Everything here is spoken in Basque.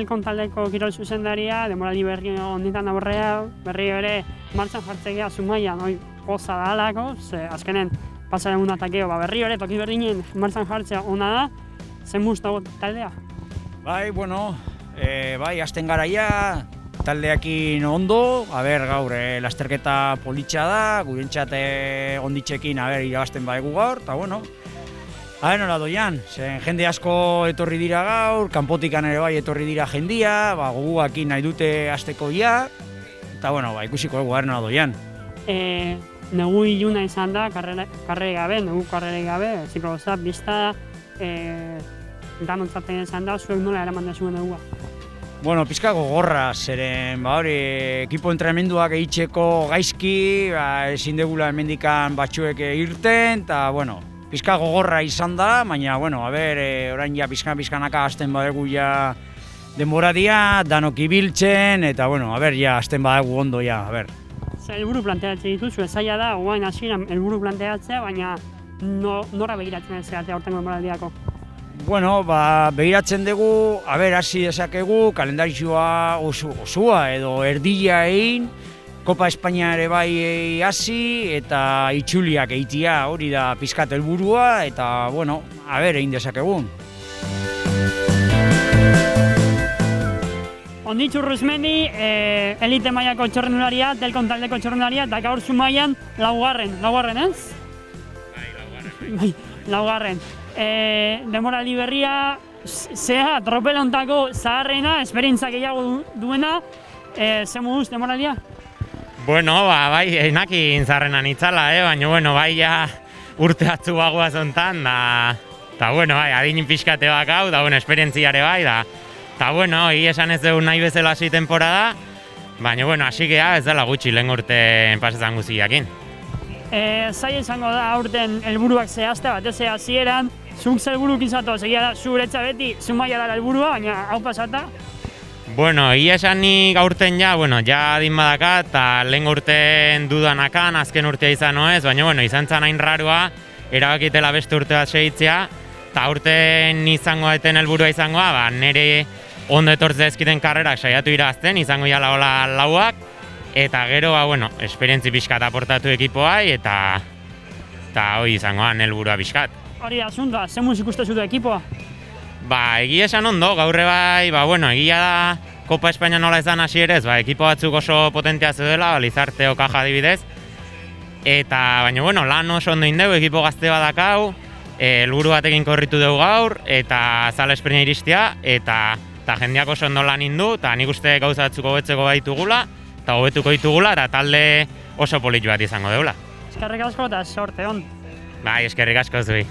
Telkon taldeko kirol zuzendaria, demoraldi berri honetan aurrea, berri ere martxan jartzea Zumaian, poza da alako, ze azkenen pasaren egunatakeo, berri ere toki berdinen martxan jartzea ona da, zen mustago taldea? Bai, bueno, bai, hasten garaia, taldeakin ondo, gaur, lasterketa politxa da, gurentzat onditxekin, irabazten baegu gaur, eta bueno, nola doian, jende asko etorri dira gaur, kanpotikan ere bai etorri dira jendia, goguakin nahi dute hasteko ia, eta bueno, ikusiko dugu nola doian. Negu iluna izan da, karrera gabe, ziklosa, bizta, danotzaten izan da, zuek nola eraman da zuen negua? Bueno, pizka gogorra, zeren, ekipo entrenamenduak egiteko gaizki, ezin degula hemendikan batzuek irten, eta, bueno, pizka gogorra izan da, baina, bueno, orain ja pizkanaka hasten badegu ja denboradia, danok ibiltzen, eta, bueno, ja hasten badegu ondo ja, Helburu planteatzen dituzu, zaila da, oain hasieran helburu planteatzea, baina nora begiratzen ez zeatea aurtengo denboraldiako? Bueno, begiratzen dugu, hasi dezakegu, kalendarizua osua edo erdila egin, Kopa Espainia ere bai hasi eta itxuliak egitea, hori da pizkat helburua eta, bueno, egin dezakegun. Onditxu Rusmendi, elite mailako txorrendularia, Telkon taldeko txorrendularia, eta gaur Zumaian laugarren, ez? Bai, laugarren. Denboraldi berria, zea, tropelontako zaharrena, esperientzia gehiago duena, ze moduz denboraldia? Bueno, bai, enakin zarrenan itzala, baina, bueno, bai, ja urte atzu bagoaz ontan, eta, bueno, bai, adinin pixkate bak hau, da, bueno, esperientziare bai, eta, bueno, esan ez dugu nahi bezala hasi temporada, baina, bueno, hasi geha ez dela gutxi lehen urte pasetan guziakin. Zaila izango da aurten helburuak zehaztea, batez hasieran, zuk zer helburuk izatu, segia da, zuretza beti, Zumaia dara helburua, baina hau pasata? Bueno, esan nik aurten ja adin badaka, eta lehen urten dudanakan, azken urtea izan noez, baina, bueno, izan zan hain rarua, erabakitela beste urte bat segitzea, eta aurten izango eten helburua izangoa, nire ondo etortzea ezkiten karrerak saiatu irazten, izango jala hola lauak, eta gero, esperientzi pixkat aportatu ekipoai, eta hori izangoa, helburua pixkat. Hori da, zundua, ze musik uste zute ekipoa? Egia esan ondo, gaurre bai, egia da Kopa Espainia nola izan hasi ere ez, ekipo batzuk oso potentea zeudela, Lizarte Okaja adibidez. Eta, baina, lan oso ondo indegu, ekipo gazte badakau, helburu batekin korritu dugu gaur, eta zala esperinia iristea, eta jendeak oso ondo lan indu, eta nik uste gauza batzuk hobetzeko baitugula, eta hobetuko ditugula, eta talde oso polit bat izango deula. Eskerrik asko eta sorte hon. Bai, eskerrik asko zui.